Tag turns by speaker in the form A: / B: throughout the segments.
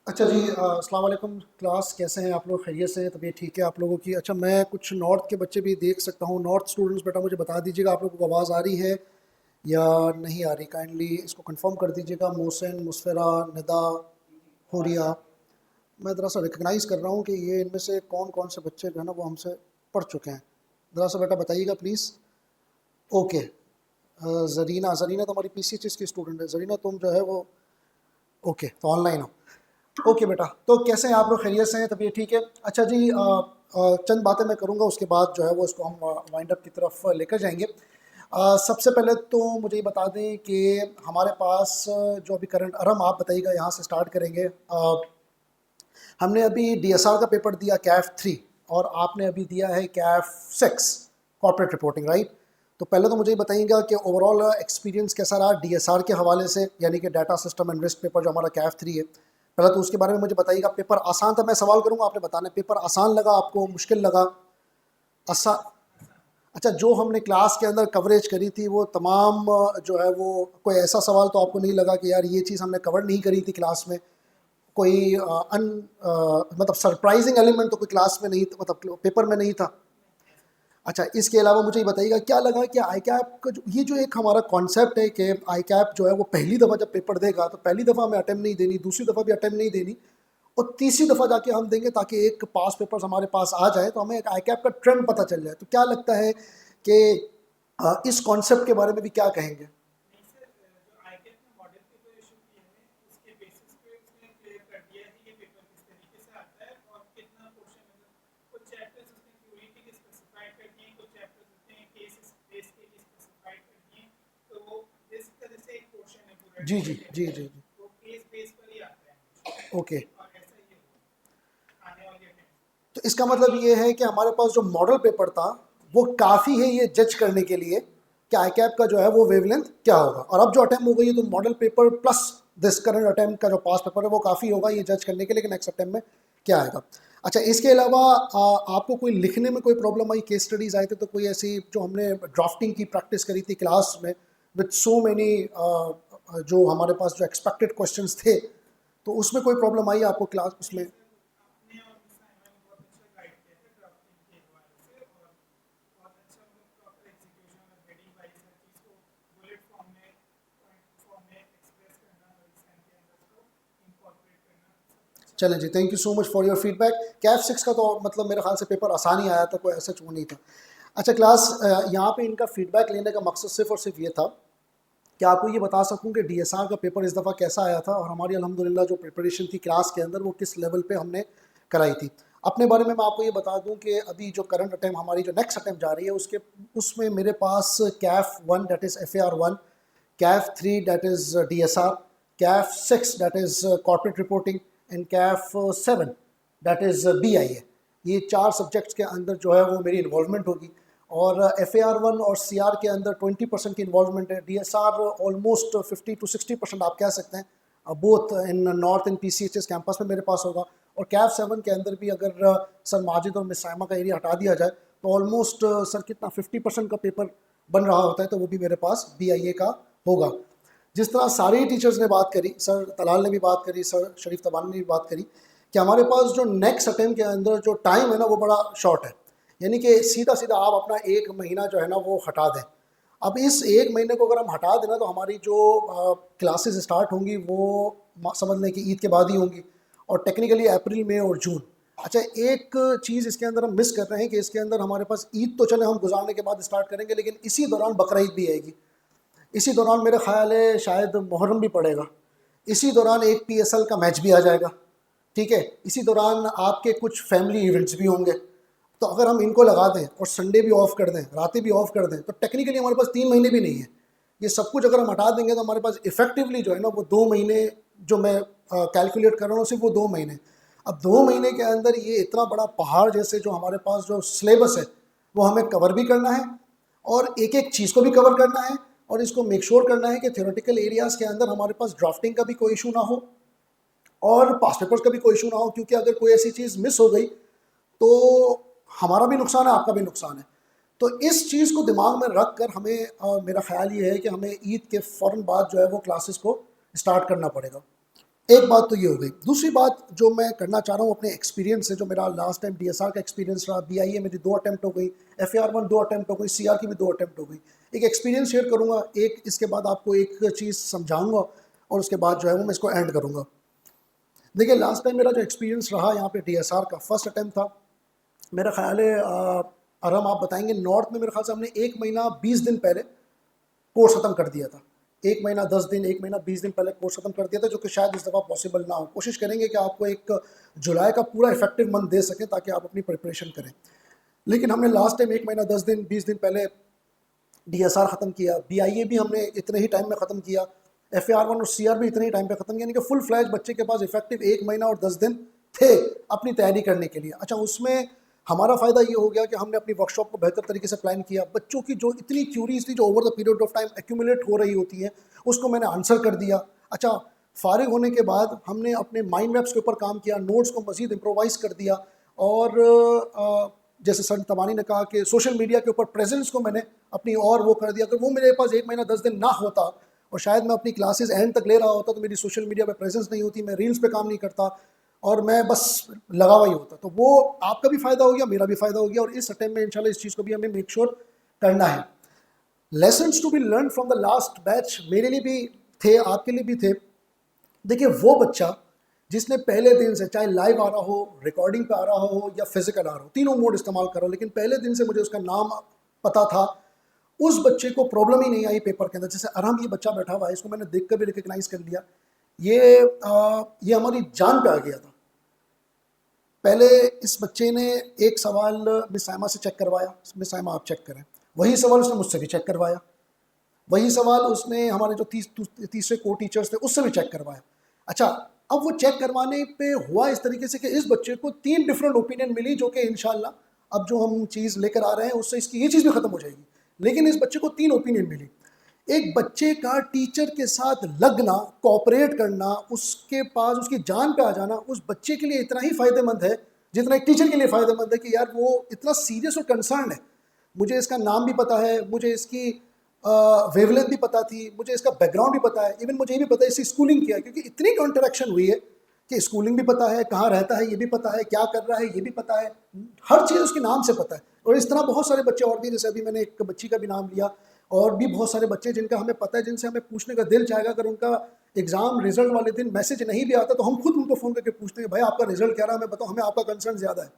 A: अच्छा जी, अस्सलाम वालेकुम क्लास। कैसे हैं आप लोग? खैरियत से हैं? तबीयत ठीक है आप लोगों की? अच्छा, मैं कुछ नॉर्थ के बच्चे भी देख सकता हूँ। नॉर्थ स्टूडेंट्स बेटा मुझे बता दीजिएगा आप लोगों को आवाज़ आ रही है या नहीं आ रही। काइंडली इसको कंफर्म कर दीजिएगा। मोहसिन, मुस्फिरा, निदा, हुरिया, मैं ज़रा सा रिकग्नाइज़ कर रहा हूँ कि ये इनमें से कौन कौन से बच्चे जो है ना वो हमसे पढ़ चुके हैं। ज़रा सा बेटा बताइएगा प्लीज़। ओके। ज़रीना, ज़रीना तो हमारी PCHS की स्टूडेंट है। ज़रीना तुम जो है वो ओके तो ऑनलाइन हो। ओके बेटा, तो कैसे हैं आप लोग? खैरियत से हैं? तबीयत ठीक है? अच्छा जी, चंद बातें मैं करूंगा, उसके बाद जो है वो इसको हम वाइंड अप की तरफ लेकर जाएंगे। सबसे पहले तो मुझे ये बता दें कि हमारे पास जो अभी करंट अरम, आप बताइएगा, यहाँ से स्टार्ट करेंगे। हमने अभी DSR का पेपर दिया कैफ 3, और आपने अभी दिया है कैफ 6 कॉर्पोरेट रिपोर्टिंग, राइट? तो पहले तो मुझे ये बताइएगा कि ओवरऑल एक्सपीरियंस कैसा रहा DSR के हवाले से, यानी कि data system and risk paper जो हमारा कैफ 3 है। पहले तो उसके बारे में मुझे बताइएगा। पेपर आसान था? मैं सवाल करूंगा, आपने बताना है पेपर आसान लगा आपको, मुश्किल लगा? आसान। अच्छा, जो हमने क्लास के अंदर कवरेज करी थी वो तमाम जो है वो, कोई ऐसा सवाल तो आपको नहीं लगा कि यार ये चीज़ हमने कवर नहीं करी थी क्लास में? कोई मतलब सरप्राइजिंग एलिमेंट तो कोई क्लास में नहीं था, मतलब पेपर में नहीं था? अच्छा, इसके अलावा मुझे ये बताइएगा क्या लगा कि आई कैप का जो ये जो एक हमारा कॉन्सेप्ट है कि आई कैप जो है वो पहली दफ़ा जब पेपर देगा तो पहली दफ़ा हमें अटेम्प्ट नहीं देनी, दूसरी दफ़ा भी अटेम्प्ट नहीं देनी, और तीसरी दफ़ा जाके हम देंगे ताकि एक पास पेपर्स हमारे पास आ जाए, तो हमें एक आई कैप का ट्रेंड पता चल जाए। तो क्या लगता है कि इस कॉन्सेप्ट के बारे में भी क्या कहेंगे? जी जी जी जी जी। ओके। तो इसका मतलब ये है कि हमारे पास जो मॉडल पेपर था वो काफ़ी है ये जज करने के लिए कि आई कैप का जो है वो वेवलेंथ क्या होगा, और अब जो अटैम्प्ट हो गई है तो model paper plus this current attempt का जो पास पेपर है वो काफ़ी होगा ये जज करने के लिए कि नेक्स्ट अटैम्प्ट में क्या आएगा। अच्छा, इसके अलावा आपको कोई लिखने में कोई प्रॉब्लम आई? केस स्टडीज़ आए थे तो कोई ऐसी जो हमने ड्राफ्टिंग की प्रैक्टिस करी थी क्लास में विथ सो मैनी, जो हमारे पास जो एक्सपेक्टेड क्वेश्चंस थे, तो उसमें कोई प्रॉब्लम आई आपको क्लास उसमें? चलें जी, thank you so much for your feedback. CAF 6 का तो मतलब मेरे ख्याल से पेपर आसान ही आया था, कोई ऐसा वो नहीं था। अच्छा क्लास, यहाँ पे इनका फीडबैक लेने का मकसद सिर्फ और सिर्फ ये था कि आपको ये बता सकूँ कि DSR का पेपर इस दफ़ा कैसा आया था, और हमारी अल्हम्दुलिल्लाह जो प्रिपरेशन थी क्लास के अंदर वो किस लेवल पे हमने कराई थी। अपने बारे में मैं आपको ये बता दूं कि अभी जो करंट अटैम्प्ट हमारी जो नेक्स्ट अटैम्प्ट जा रही है उसमें मेरे पास CAF 1 that is FAR 1, CAF 3 that is DSR, CAF 6 that is corporate reporting, and CAF 7 that is BIA। ये 4 सब्जेक्ट्स के अंदर जो है वो मेरी इन्वॉल्वमेंट होगी, और FAR 1 और CR के अंदर 20% की इन्वॉल्वमेंट है। DSR ऑलमोस्ट 50 to 60% आप कह सकते हैं, both in north in PCHS campus में मेरे पास होगा। और कैफ 7 के अंदर भी अगर सर माजिद और मिस साइमा का एरिया हटा दिया जाए तो ऑलमोस्ट सर कितना 50% का पेपर बन रहा होता है, तो वो भी मेरे पास BIA का होगा। जिस तरह सारे टीचर्स ने बात करी, सर तलाल ने भी बात करी, सर शरीफ तबानी ने भी बात करी, कि हमारे पास जो नेक्स्ट अटैम्प्ट के अंदर जो टाइम है ना वो बड़ा शॉर्ट है, यानी कि सीधा सीधा आप अपना 1 महीना जो है ना वो हटा दें। अब इस 1 महीने को अगर हम हटा देना तो हमारी जो क्लासेस स्टार्ट होंगी वो समझ लें कि ईद के बाद ही होंगी, और टेक्निकली अप्रैल में और जून। अच्छा, एक चीज़ इसके अंदर हम मिस कर रहे हैं कि इसके अंदर हमारे पास ईद तो चले हम गुजारने के बाद स्टार्ट करेंगे, लेकिन इसी दौरान बकरा ईद भी आएगी, इसी दौरान मेरा ख्याल है शायद मुहर्रम भी पड़ेगा, इसी दौरान एक PSL का मैच भी आ जाएगा, ठीक है, इसी दौरान आपके कुछ फैमिली इवेंट्स भी होंगे। तो अगर हम इनको लगा दें और संडे भी ऑफ कर दें, रातें भी ऑफ कर दें, तो टेक्निकली हमारे पास 3 महीने भी नहीं है। ये सब कुछ अगर हम हटा देंगे तो हमारे पास इफेक्टिवली जो है ना वो 2 महीने, जो मैं कैलकुलेट कर रहा हूँ सिर्फ वो 2 महीने। अब 2 महीने के अंदर ये इतना बड़ा पहाड़ जैसे जो हमारे पास जो सिलेबस है वो हमें कवर भी करना है, और एक एक चीज़ को भी कवर करना है, और इसको मेक श्योर करना है कि थ्योरेटिकल एरियाज़ के अंदर हमारे पास ड्राफ्टिंग का भी कोई इशू ना हो और पास पेपर्स का भी कोई इशू ना हो, क्योंकि अगर कोई ऐसी चीज़ मिस हो गई तो हमारा भी नुकसान है, आपका भी नुकसान है। तो इस चीज़ को दिमाग में रख कर हमें मेरा ख्याल ये है कि हमें ईद के फ़ौरन बाद जो है वो क्लासेस को स्टार्ट करना पड़ेगा। एक बात तो ये हो गई। दूसरी बात जो मैं करना चाह रहा हूँ अपने एक्सपीरियंस से, जो मेरा लास्ट टाइम DSR का एक्सपीरियंस रहा, BIA मेरी 2 अटेम्प्ट हो गई, FAR1 2 अटेम्प्ट हो गई, CR की भी 2 अटेम्प्ट हो गई। एक एक्सपीरियंस शेयर करूँगा, एक इसके बाद आपको एक चीज़ समझाऊँगा और उसके बाद जो है वो मैं इसको एंड करूँगा। देखिए लास्ट टाइम मेरा जो एक्सपीरियंस रहा यहाँ पे DSR का फर्स्ट अटेम्प्ट था, मेरा ख्याल है अरहम आप बताएंगे, नॉर्थ में मेरे ख्याल से हमने 1 महीना 20 दिन पहले कोर्स ख़त्म कर दिया था। 1 महीना 10 दिन, 1 महीना 20 दिन पहले कोर्स ख़त्म कर दिया था, जो कि शायद इस दफ़ा पॉसिबल ना हो। कोशिश करेंगे कि आपको एक जुलाई का पूरा इफेक्टिव मंथ दे सकें ताकि आप अपनी प्रिपरेशन करें। लेकिन हमने लास्ट टाइम 1 महीना 10 दिन 20 दिन पहले DSR ख़त्म किया, BIA भी हमने इतने ही टाइम में ख़त्म किया, FAR1 और CR भी इतने ही टाइम पे ख़त्म किया, यानी कि फुल फ्लैज बच्चे के पास इफेक्टिव 1 महीना और 10 दिन थे अपनी तैयारी करने के लिए। अच्छा, उसमें हमारा फ़ायदा ये हो गया कि हमने अपनी वर्कशॉप को बेहतर तरीके से प्लान किया। बच्चों की जो इतनी क्यूरीज थी जो over the period of time accumulate हो रही होती है, उसको मैंने आंसर कर दिया। अच्छा, फारिग होने के बाद हमने अपने माइंड मैप्स के ऊपर काम किया, नोट्स को मज़ीद इम्प्रोवाइज कर दिया, और जैसे सर तबानी ने कहा कि सोशल मीडिया के ऊपर प्रेजेंस को मैंने अपनी और वो कर दिया। अगर वो मेरे पास 1 महीना 10 दिन ना होता और शायद मैं अपनी क्लासेस एंड तक ले रहा होता तो मेरी सोशल मीडिया पे प्रेजेंस नहीं होती, मैं रील्स पे काम नहीं करता और मैं बस लगा हुआ ही होता। तो वो आपका भी फ़ायदा हो गया, मेरा भी फ़ायदा हो गया, और इस अटेम्प्ट में इंशाल्लाह इस चीज़ को भी हमें मेक श्योर करना है। Lessons to be learn from the last batch मेरे लिए भी थे, आपके लिए भी थे। देखिए वो बच्चा जिसने पहले दिन से, चाहे लाइव आ रहा हो, रिकॉर्डिंग पे आ रहा हो या फिजिकल आ रहा हो, तीनों मोड इस्तेमाल कर रहा हो, लेकिन पहले दिन से मुझे उसका नाम पता था, उस बच्चे को प्रॉब्लम ही नहीं आई पेपर के अंदर। जैसे अरहम ये बच्चा बैठा हुआ है, इसको मैंने देख कर भी रिकग्नाइज कर लिया, ये हमारी जान पे आ गया था। पहले इस बच्चे ने एक सवाल मिस साइमा से चेक करवाया, मिस साइमा आप चेक करें, वही सवाल उसने मुझसे भी चेक करवाया, वही सवाल उसने हमारे जो तीसरे को टीचर्स थे उससे भी चेक करवाया। अच्छा, अब वो चेक करवाने पे हुआ इस तरीके से कि इस बच्चे को 3 डिफरेंट ओपिनियन मिली, जो कि इंशाल्लाह अब जो हम चीज़ लेकर आ रहे हैं उससे इसकी ये चीज़ भी ख़त्म हो जाएगी। लेकिन इस बच्चे को 3 ओपिनियन मिली। एक बच्चे का टीचर के साथ लगना, कोऑपरेट करना, उसके पास उसकी जान पे आ जाना, उस बच्चे के लिए इतना ही फ़ायदेमंद है जितना एक टीचर के लिए फ़ायदेमंद है कि यार वो इतना सीरियस और कंसर्न है, मुझे इसका नाम भी पता है, मुझे इसकी वेवलेंथ भी पता थी, मुझे इसका बैकग्राउंड भी पता है, इवन मुझे ये भी पता है इसकी स्कूलिंग क्या है, क्योंकि इतनी इंटरेक्शन हुई है कि स्कूलिंग भी पता है, कहाँ रहता है ये भी पता है, क्या कर रहा है ये भी पता है, हर चीज़ उसके नाम से पता है। और इस तरह बहुत सारे बच्चे और भी, जैसे अभी मैंने एक बच्ची का भी नाम लिया, और भी बहुत सारे बच्चे जिनका हमें पता है, जिनसे हमें पूछने का दिल चाहेगा। अगर उनका एग्ज़ाम रिजल्ट वाले दिन मैसेज नहीं भी आता तो हम खुद उनको फ़ोन करके पूछते हैं, भाई आपका रिजल्ट क्या रहा, हमें बताओ, हमें आपका कंसर्न ज़्यादा है।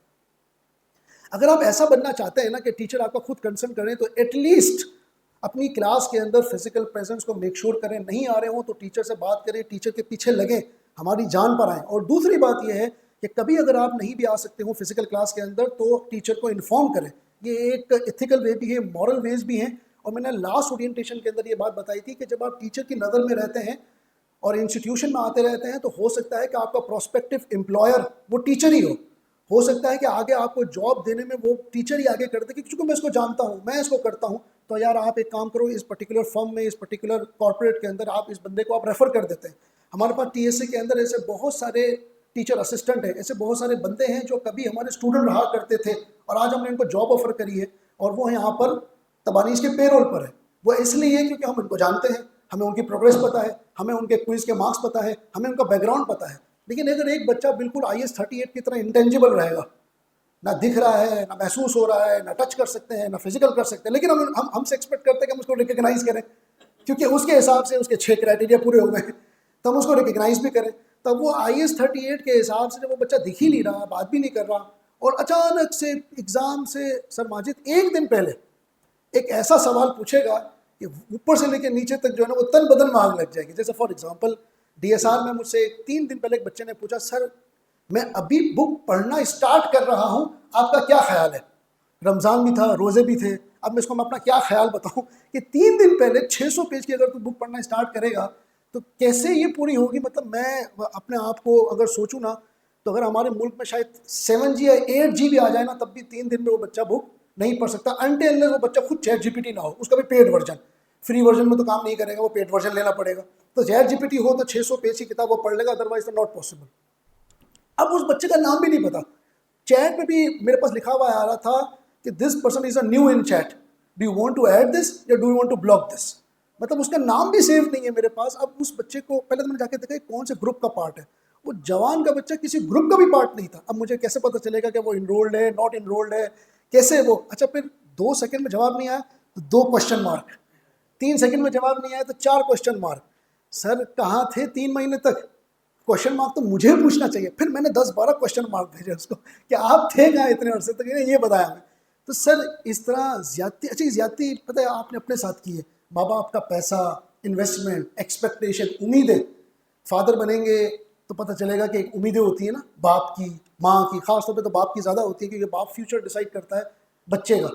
A: अगर आप ऐसा बनना चाहते हैं ना कि टीचर आपका खुद कंसर्न करें, तो एटलीस्ट अपनी क्लास के अंदर फिजिकल प्रेजेंस को मेक श्योर करें। नहीं आ रहे हो तो टीचर से बात करें, टीचर के पीछे लगें, हमारी जान पर आएँ। और दूसरी बात यह है कि कभी अगर आप नहीं भी आ सकते हो फिजिकल क्लास के अंदर तो टीचर को इन्फॉर्म करें। ये एक एथिकल वे भी है, मॉरल वेज भी हैं। और मैंने लास्ट ओरिएंटेशन के अंदर ये बात बताई थी कि जब आप टीचर की नज़र में रहते हैं और इंस्टीट्यूशन में आते रहते हैं तो हो सकता है कि आपका प्रोस्पेक्टिव एम्प्लॉयर वो टीचर ही हो सकता है कि आगे आपको जॉब देने में वो टीचर ही आगे कर दे कि क्योंकि मैं इसको जानता हूँ, मैं इसको करता हूँ, तो यार आप एक काम करो, इस पर्टिकुलर फर्म में, इस पर्टिकुलर कॉर्पोरेट के अंदर आप इस बंदे को आप रेफर कर देते हैं। हमारे पास TSA के अंदर ऐसे बहुत सारे टीचर असिस्टेंट हैं, ऐसे बहुत सारे बंदे हैं जो कभी हमारे स्टूडेंट रहा करते थे और आज हमने इनको जॉब ऑफर करी है और वो यहाँ पर तबानीश के पेरोल पर है। वो इसलिए है क्योंकि हम इनको जानते हैं, हमें उनकी प्रोग्रेस पता है, हमें उनके क्विज के मार्क्स पता है, हमें उनका बैकग्राउंड पता है। लेकिन अगर एक बच्चा बिल्कुल IS 38 की तरह इंटेंजिबल रहेगा, ना दिख रहा है, ना महसूस हो रहा है, ना टच कर सकते हैं, ना फिजिकल कर सकते हैं, लेकिन हमसे एक्सपेक्ट करते हैं कि हम उसको रिकग्नाइज करें क्योंकि उसके हिसाब से उसके 6 क्राइटेरिया पूरे हो गए हैं, तो हम उसको रिकग्नाइज भी करें। तब वो IS 38 के हिसाब से जब वो बच्चा दिख ही नहीं रहा, बात भी नहीं कर रहा, और अचानक से एग्ज़ाम से सर माजिद एक दिन पहले एक ऐसा सवाल पूछेगा कि ऊपर से लेकर नीचे तक जो है ना वो तन बदन में आग लग जाएगी। जैसे फॉर एग्जांपल DSR में मुझसे 3 दिन पहले एक बच्चे ने पूछा, सर मैं अभी बुक पढ़ना स्टार्ट कर रहा हूँ, आपका क्या ख्याल है? रमज़ान भी था, रोज़े भी थे, अब मैं इसको अपना क्या ख्याल बताऊँ कि 3 दिन पहले 600 पेज की अगर तू बुक पढ़ना स्टार्ट करेगा तो कैसे ये पूरी होगी। मतलब मैं अपने आप को अगर सोचूँ ना तो अगर हमारे मुल्क में शायद 7G या 8G भी आ जाए ना तब भी 3 दिन में वो बच्चा बुक नहीं पढ़ सकता, अनटिल वो बच्चा खुद ChatGPT ना हो, उसका भी पेड वर्जन। फ्री वर्जन में तो काम नहीं करेगा, वो पेड वर्जन लेना पड़ेगा। तो ChatGPT हो तो 600 पेज की किताब वो पढ़ लेगा, अदरवाइज तो नॉट पॉसिबल। अब उस बच्चे का नाम भी नहीं पता, चैट में भी मेरे पास लिखा हुआ आ रहा था कि this person is a new in chat, do you want to add this या do you want to block this. मतलब उसका नाम भी सेव नहीं है मेरे पास। अब उस बच्चे को पहले तो मैंने जाके देखा कौन से ग्रुप का पार्ट है, वो जवान का बच्चा किसी ग्रुप का भी पार्ट नहीं था। अब मुझे कैसे पता चलेगा कि वो इनरोल्ड है नॉट इनरोल्ड है, कैसे वो, अच्छा फिर 2 सेकंड में जवाब नहीं आया तो 2 क्वेश्चन मार्क, 3 सेकंड में जवाब नहीं आया तो 4 क्वेश्चन मार्क। सर कहाँ थे 3 महीने तक, क्वेश्चन मार्क तो मुझे पूछना चाहिए। फिर मैंने 10-12 क्वेश्चन मार्क भेजे उसको कि आप थे कहाँ इतने अरसे तक, ये बताया हमें। तो सर इस तरह ज्यादती, अच्छी ज्यादती पता है आपने अपने साथ की है, माँ बाप का पैसा, इन्वेस्टमेंट, एक्सपेक्टेशन, उम्मीदें। फादर बनेंगे तो पता चलेगा कि एक उम्मीदें होती है ना बाप की, माँ की, खासतौर पे तो बाप की ज़्यादा होती है क्योंकि बाप फ्यूचर डिसाइड करता है बच्चे का।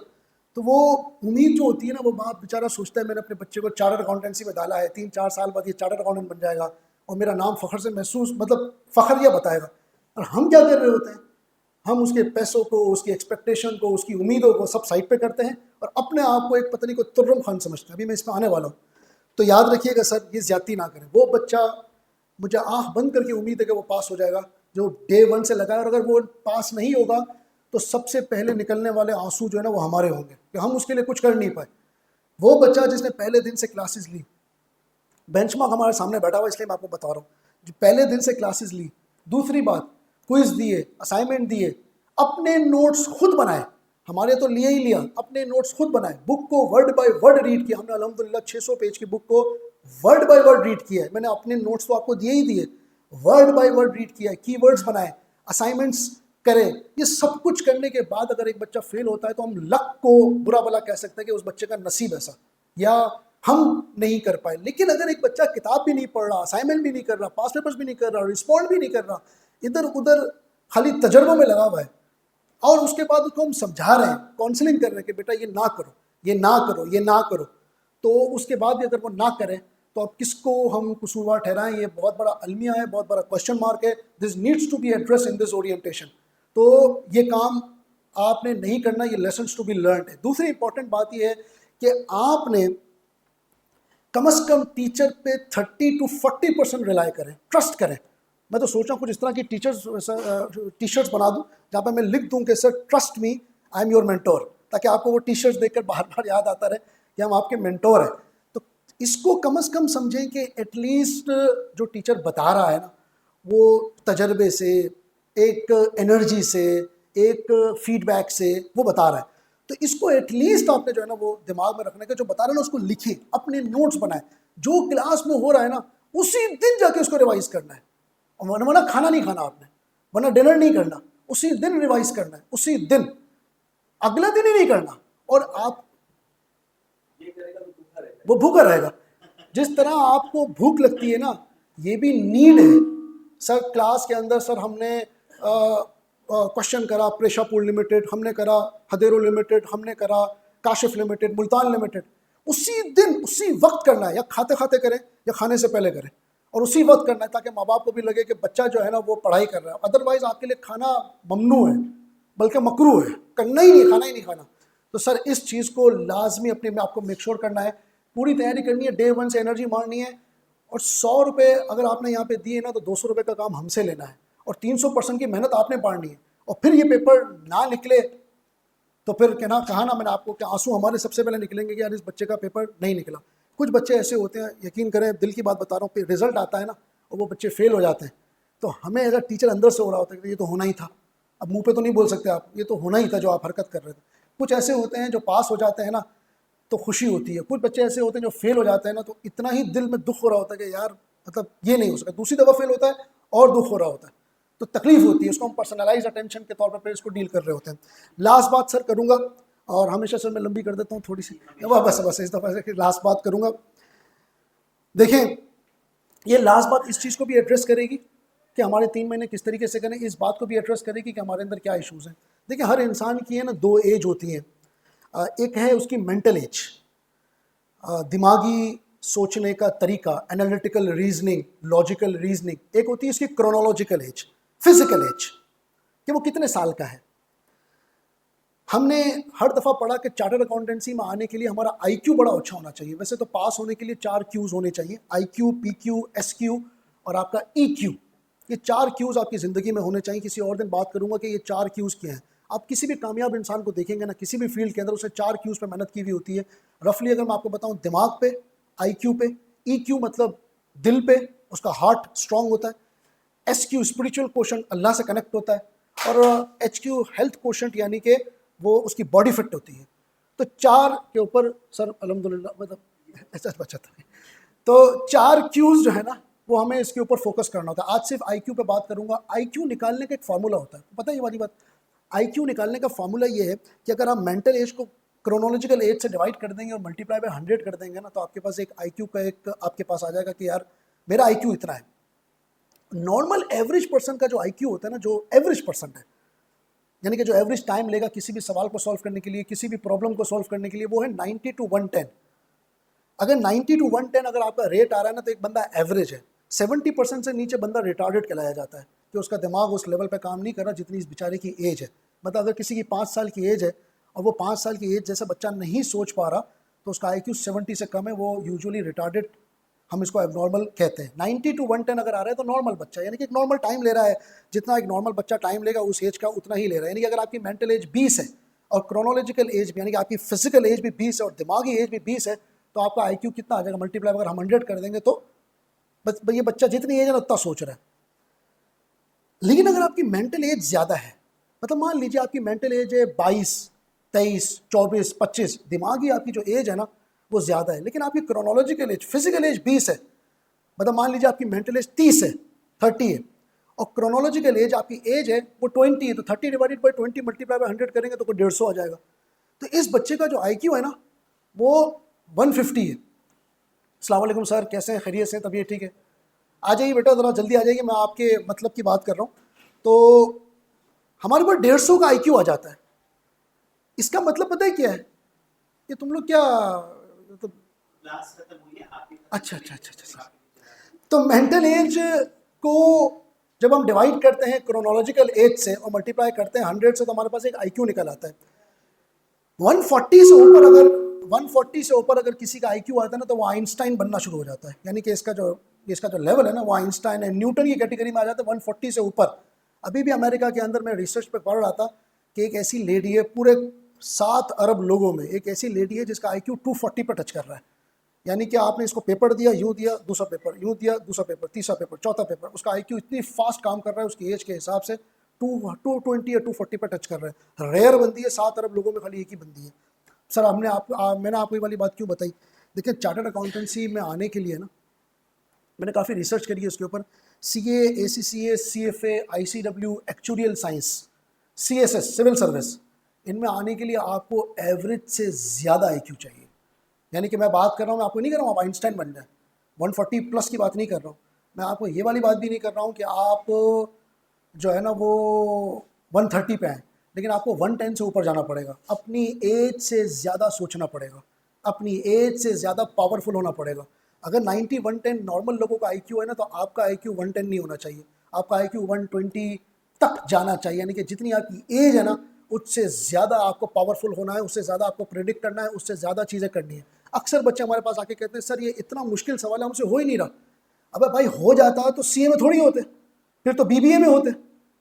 A: तो वो उम्मीद जो होती है ना, वो बाप बेचारा सोचता है मैंने अपने बच्चे को चार्टर्ड अकाउंटेंसी में डाला है, 3-4 साल बाद ये चार्टर्ड अकाउंटेंट बन जाएगा और मेरा नाम फ़ख्र से महसूस, मतलब फ़ख्रिया बताएगा। और हम क्या कर रहे होते हैं, हम उसके पैसों को, उसकी एक्सपेक्टेशन को, उसकी उम्मीदों को सब साइड पे करते हैं और अपने आप को एक पता नहीं को तुर्रम खान समझते हैं। अभी मैं इसमें आने वाला हूँ। तो याद रखिएगा सर, ये ज्यादती ना करें। वो बच्चा, मुझे आंख बंद करके उम्मीद है कि वो पास हो जाएगा जो डे 1 से लगा है, और अगर वो पास नहीं होगा तो सबसे पहले निकलने वाले आंसू जो है ना वो हमारे होंगे कि हम उसके लिए कुछ कर नहीं पाए। वो बच्चा जिसने पहले दिन से क्लासेस ली, बेंचमार्क हमारे सामने बैठा हुआ इसलिए मैं आपको बता रहा हूँ, जो पहले दिन से क्लासेस ली, दूसरी बात क्विज दिए, असाइनमेंट दिए, अपने नोट्स खुद बनाए, हमारे तो लिया ही लिया, अपने नोट्स खुद बनाए, बुक को वर्ड बाय वर्ड रीड किया। हमने अल्हम्दुलिल्लाह 600 पेज की बुक को वर्ड बाय वर्ड रीड किया है। मैंने अपने नोट्स तो आपको दिए ही दिए, वर्ड बाय वर्ड रीड किया है, कीवर्ड्स बनाए, असाइनमेंट्स करें। ये सब कुछ करने के बाद अगर एक बच्चा फेल होता है तो हम लक को बुरा भला कह सकते हैं कि उस बच्चे का नसीब ऐसा, या हम नहीं कर पाए। लेकिन अगर एक बच्चा किताब भी नहीं पढ़ रहा, असाइनमेंट भी नहीं कर रहा, पास पेपर्स भी नहीं कर रहा, रिस्पॉन्ड भी नहीं कर रहा, इधर उधर खाली तजर्बों में लगा हुआ है, और उसके बाद उसको हम समझा रहे हैं, काउंसलिंग कर रहे हैं कि बेटा ये ना करो, ये ना करो, ये ना करो, तो उसके बाद भी अगर वो ना करें तो अब किसको हम कसूरवार ठहराएं? ये बहुत बड़ा अलमिया है, बहुत बड़ा क्वेश्चन मार्क है। This needs to be address in this orientation. तो ये काम आपने नहीं करना, ये लेसन्स टू बी लर्नड है। दूसरी इंपॉर्टेंट बात ये है कि आपने कम से कम टीचर पे 30 to 40% रिलाई करें, ट्रस्ट करें। मैं तो सोच रहा हूँ कुछ इस तरह की टी शर्ट्स बना दूँ जहाँ पे मैं लिख दूँ कि sir trust me, I am your mentor, ताकि आपको वो टी शर्ट्स देखकर बार बार याद आता रहे कि हम आपके मेंटोर हैं। तो इसको कम से कम समझें कि एटलीस्ट जो टीचर बता रहा है ना, वो तजर्बे से, एक एनर्जी से, एक फीडबैक से वो बता रहा है। तो इसको एटलीस्ट आपने जो है ना वो दिमाग में रखने के, जो बता रहे हैं ना उसको लिखे, अपने नोट्स बनाए, जो क्लास में हो रहा है ना उसी दिन जाके उसको रिवाइज करना है। और वरना खाना नहीं खाना आपने, वरना डिनर नहीं करना, उसी दिन रिवाइज करना है, उसी दिन, अगला दिन ही नहीं करना। और आप
B: ये करेगा तो भूखा रहेगा,
A: वो भूखा रहेगा। जिस तरह आपको भूख लगती है ना, ये भी नीड है। सर क्लास के अंदर सर हमने क्वेश्चन करा प्रेशापुर लिमिटेड, हमने करा हदेरो लिमिटेड, हमने करा काशिफ लिमिटेड, मुल्तान लिमिटेड, उसी दिन उसी वक्त करना है, या खाते खाते करें या खाने से पहले करें, और उसी वक्त करना है ताकि माँ बाप को भी लगे कि बच्चा जो है ना वो पढ़ाई कर रहा है। अदरवाइज आपके लिए खाना ममनू है, बल्कि मकरू है, करना ही नहीं, खाना ही नहीं खाना। तो सर इस चीज़ को लाजमी अपने में आपको मेक श्योर करना है, पूरी तैयारी करनी है, डे 1 से एनर्जी मारनी है। और 100 रुपये अगर आपने यहाँ पे दिए ना तो 200 रुपये का काम हमसे लेना है, और 300% की मेहनत आपने पानी है। और फिर ये पेपर ना निकले तो फिर कहना, कहा ना मैंने आपको कि आंसू हमारे सबसे पहले निकलेंगे कि यार इस बच्चे का पेपर नहीं निकला। कुछ बच्चे ऐसे होते हैं, यकीन करें, दिल की बात बता रहा हूँ, फिर रिजल्ट आता है ना और वो बच्चे फेल हो जाते हैं, तो हमें अगर टीचर अंदर से हो रहा होता है कि ये तो होना ही था, अब मुंह पे तो नहीं बोल सकते आप, ये तो होना ही था जो आप हरकत कर रहे थे। कुछ ऐसे होते हैं जो पास हो जाते हैं ना तो खुशी होती है, कुछ बच्चे ऐसे होते हैं जो फेल हो जाते हैं ना तो इतना ही दिल में दुख हो रहा होता है कि यार मतलब ये नहीं हो सका, दूसरी दफ़ा फेल होता है और दुख हो रहा होता है, तो तकलीफ होती है। उसको हम पर्सनलाइज अटेंशन के तौर पर इसको डील कर रहे होते हैं। लास्ट बात सर करूँगा, और हमेशा सर मैं लंबी कर देता हूँ थोड़ी सी, बस इस दफ़ा से लास्ट बात करूँगा। देखें, ये लास्ट बात इस चीज़ को भी एड्रेस करेगी कि हमारे 3 महीने किस तरीके से करें, इस बात को भी एड्रेस करेगी कि हमारे अंदर क्या इश्यूज़ हैं। देखिए, हर इंसान की है ना 2 एज होती हैं। एक है उसकी मेंटल एज, दिमागी सोचने का तरीका, एनालिटिकल रीजनिंग, लॉजिकल रीजनिंग। एक होती है उसकी क्रोनोलॉजिकल एज, फिजिकल एज, कि वो कितने साल का है। हमने हर दफ़ा पढ़ा कि चार्टर्ड अकाउंटेंसी में आने के लिए हमारा आईक्यू बड़ा अच्छा होना चाहिए। वैसे तो पास होने के लिए 4 क्यूज़ होने चाहिए, आईक्यू, पीक्यू, एसक्यू और आपका ईक्यू। ये 4 क्यूज़ आपकी ज़िंदगी में होने चाहिए। किसी और दिन बात करूंगा कि ये 4 क्यूज़ क्या हैं। आप किसी भी कामयाब इंसान को देखेंगे ना, किसी भी फील्ड के अंदर उसने 4 क्यूज़ पे मेहनत की हुई होती है। रफली अगर मैं आपको बताऊं, दिमाग पे, IQ पे, EQ मतलब दिल पे, उसका हार्ट स्ट्रांग होता है, SQ स्पिरिचुअल क्वोशंट अल्लाह से कनेक्ट होता है, और HQ हेल्थ क्वोशंट यानी कि वो उसकी बॉडी फिट होती है। तो 4 के ऊपर सर अल्हम्दुलिल्लाह मतलब ऐसा बचा था। तो 4 क्यूज जो है ना वो हमें इसके ऊपर फोकस करना होता है। आज सिर्फ IQ पे बात करूंगा। IQ निकालने का एक फार्मूला होता है, पता है ये वाली बात। IQ निकालने का फार्मूला ये है कि अगर आप मेंटल एज को क्रोनोलॉजिकल एज से डिवाइड कर देंगे और मल्टीप्लाई बाय 100 कर देंगे ना, तो आपके पास एक IQ का एक आपके पास आ जाएगा कि यार मेरा IQ इतना है। नॉर्मल एवरेज पर्सन का जो IQ होता है ना, जो एवरेज पर्सन है, यानी कि जो एवरेज टाइम लेगा किसी भी सवाल को सॉल्व करने के लिए, किसी भी प्रॉब्लम को सॉल्व करने के लिए, वो है 90 to 110। अगर 90 to 110 अगर आपका रेट आ रहा है ना, तो एक बंदा एवरेज है। 70% से नीचे बंदा रिटार्डेड कहलाया जाता है कि उसका दिमाग उस लेवल पे काम नहीं कर रहा जितनी इस बेचारे की एज है। मतलब अगर किसी की 5 साल की एज है और वो 5 साल की एज जैसा बच्चा नहीं सोच पा रहा, तो उसका IQ 70 से कम है, वो यूजुअली रिटार्डेड, हम इसको एबनॉर्मल कहते हैं। 90 to 110 अगर आ रहा है तो नॉर्मल बच्चा, यानी कि एक नॉर्मल टाइम ले रहा है, जितना एक नॉर्मल बच्चा टाइम लेगा उस एज का उतना ही ले रहा है। यानी कि अगर आपकी मेंटल एज 20 है और क्रोनोलॉजिकल एज यानी कि आपकी फिजिकल एज भी 20 है और दिमागी एज भी 20 है, तो आपका IQ कितना आ जाएगा मल्टीप्लाई अगर हम 100 कर देंगे, तो बस ये बच्चा जितनी एज है उतना सोच रहा है। लेकिन अगर आपकी मेंटल एज ज़्यादा है, मतलब मान लीजिए आपकी मेंटल एज है 22, 23, 24, 25, दिमागी आपकी जो एज है ना वो ज़्यादा है, लेकिन आपकी क्रोनोलॉजिकल एज, फिजिकल एज 20 है। मतलब मान लीजिए आपकी मेंटल एज 30 है, 30 है, और क्रोनोलॉजिकल एज आपकी एज है वो 20 है, तो 30 डिवाइडेड बाई 20 मल्टीप्लाई बाई 100 करेंगे तो 150 आ जाएगा। तो इस बच्चे का जो IQ है ना वो 150 है। अस्सलाम वालेकुम सर, कैसे हैं, खैरियत से, तबीयत ठीक है? आ जाइए बेटा, ज़रा जल्दी आ जाइए, मैं आपके मतलब की बात कर रहा हूँ। तो हमारे पास 150 का IQ आ जाता है। इसका मतलब पता है क्या है कि तुम लोग क्या तो,
B: क्लास खत्म हुई है आपकी?
A: अच्छा। तो मेंटल एज को जब हम डिवाइड करते हैं क्रोनोलॉजिकल एज से और मल्टीप्लाई करते हैं 100 से, तो हमारे पास एक IQ निकल आता है। 140 से ऊपर अगर किसी का IQ आता है ना, तो वो आइंस्टाइन बनना शुरू हो जाता है। यानी कि इसका जो लेवल है ना वो आइंस्टाइन है, न्यूटन की कैटेगरी में आ जाता है 140 से ऊपर। अभी भी अमेरिका के अंदर मैं रिसर्च पे पढ़ रहा था कि एक ऐसी लेडी है, पूरे 7 अरब लोगों में एक ऐसी लेडी है जिसका IQ 240 पर टच कर रहा है। यानी कि आपने इसको पेपर दिया, यूँ दिया, दूसरा पेपर, यूँ दिया, दूसरा पेपर, तीसरा पेपर, चौथा पेपर, उसका IQ इतनी फास्ट काम कर रहा है उसकी एज के हिसाब से, 220 या 240 पर टच कर रहा है। रेयर बंदी है, 7 अरब लोगों में खाली एक ही बंदी है। सर मैंने आपको ये वाली बात क्यों बताई? देखिए, चार्टर्ड अकाउंटेंसी में आने के लिए ना मैंने काफ़ी रिसर्च करी है उसके ऊपर। CA, ACCA, CFA, ICW, actuarial science, CSS, civil service, इनमें आने के लिए आपको एवरेज से ज़्यादा IQ चाहिए। यानी कि मैं बात कर रहा हूँ, मैं आपको नहीं कर रहा हूँ आप आइंस्टाइन बन जाए, 140 प्लस की बात नहीं कर रहा हूँ। मैं आपको ये वाली बात भी नहीं कर रहा हूँ कि आप जो है ना वो 130 पे आए, लेकिन आपको 110 से ऊपर जाना पड़ेगा। अपनी एज से ज़्यादा सोचना पड़ेगा, अपनी एज से ज़्यादा पावरफुल होना पड़ेगा। अगर 90, 110 नॉर्मल लोगों का IQ है ना, तो आपका IQ 110 नहीं होना चाहिए, आपका IQ 120 तक जाना चाहिए। यानी कि जितनी आपकी एज है ना उससे ज़्यादा आपको पावरफुल होना है, उससे ज़्यादा आपको प्रेडिक्ट करना है, उससे ज़्यादा चीज़ें करनी है। अक्सर बच्चे हमारे पास आके कहते हैं सर ये इतना मुश्किल सवाल है, हमसे हो ही नहीं रहा। अबे भाई, हो जाता तो CA में थोड़ी होते, फिर तो BBA में होते।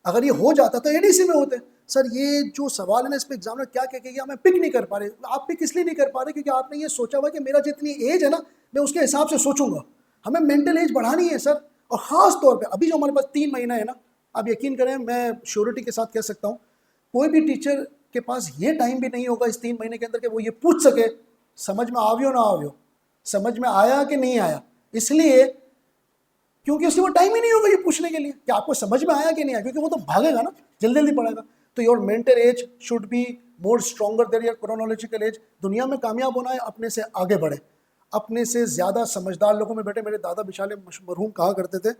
A: अगर ये हो जाता तो ADC में होते। सर ये जो सवाल है ना, इस पर एग्जामिनर क्या कहेगा, हमें पिक नहीं कर पा रहे। आप पिक इसलिए नहीं कर पा रहे क्योंकि आपने ये सोचा हुआ कि मेरा जितनी एज है ना मैं उसके हिसाब से सोचूंगा। हमें मेंटल एज बढ़ानी है सर। और ख़ास तौर पे अभी जो हमारे पास 3 महीना है ना, आप यकीन करें, मैं श्योरिटी के साथ कह सकता हूँ कोई भी टीचर के पास ये टाइम भी नहीं होगा इस 3 महीने के अंदर कि वो ये पूछ सके समझ में आवियो ना आवियो, समझ में आया कि नहीं आया। इसलिए क्योंकि उसके वो टाइम ही नहीं होगा ये पूछने के लिए कि आपको समझ में आया कि नहीं आया, क्योंकि वो तो भागेगा ना, जल्दी जल्दी पढ़ेगा। तो your mental age should be more stronger than your chronological age. दुनिया में कामयाब होना है, अपने से आगे बढ़े, अपने से ज़्यादा समझदार लोगों में बैठे। मेरे दादा बिशाले मरहूम कहा करते थे,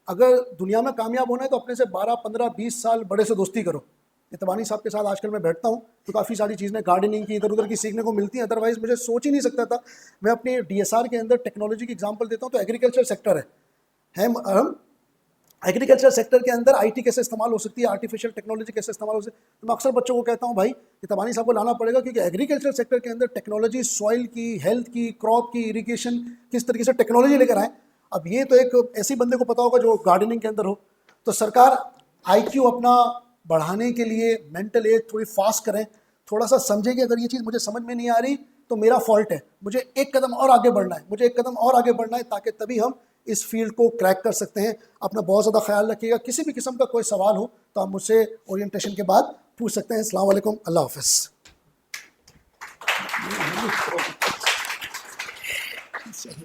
A: अगर दुनिया में कामयाब होना है तो अपने से 12, 15, 20 साल बड़े से दोस्ती करो। इतवानी साहब के साथ आजकल मैं बैठता हूँ तो काफ़ी सारी चीज़ें गार्डनिंग की, इधर उधर की सीखने को मिलती हैं। अदरवाइज़ मुझे सोच ही नहीं सकता था। मैं अपने DSR के अंदर टेक्नोलॉजी की एग्जांपल देता हूँ, तो एग्रीकल्चर सेक्टर है हम एग्रीकल्चर सेक्टर के अंदर IT कैसे इस्तेमाल हो सकती है, आर्टिफिशियल टेक्नोलॉजी कैसे इस्तेमाल हो सकती है। तो मैं अक्सर बच्चों को कहता हूँ भाई कि तबानी साहब को लाना पड़ेगा, क्योंकि एग्रीकल्चर सेक्टर के अंदर टेक्नोलॉजी, सॉइल की, हेल्थ की, क्रॉप की, इरिगेशन, किस तरीके से टेक्नोलॉजी लेकर आए। अब ये तो एक ऐसी बंदे को पता होगा जो गार्डनिंग के अंदर हो। तो सरकार IQ अपना बढ़ाने के लिए मेंटल एज थोड़ी फास्ट करें, थोड़ा सा समझे कि अगर ये चीज़ मुझे समझ में नहीं आ रही तो मेरा फॉल्ट है, मुझे एक कदम और आगे बढ़ना है, मुझे एक कदम और आगे बढ़ना है, ताकि तभी हम इस फील्ड को क्रैक कर सकते हैं। अपना बहुत ज़्यादा ख्याल रखिएगा। किसी भी किस्म का कोई सवाल हो तो आप मुझसे ओरिएंटेशन के बाद पूछ सकते हैं। अस्सलाम वालेकुम, अल्लाह हाफ़िज़।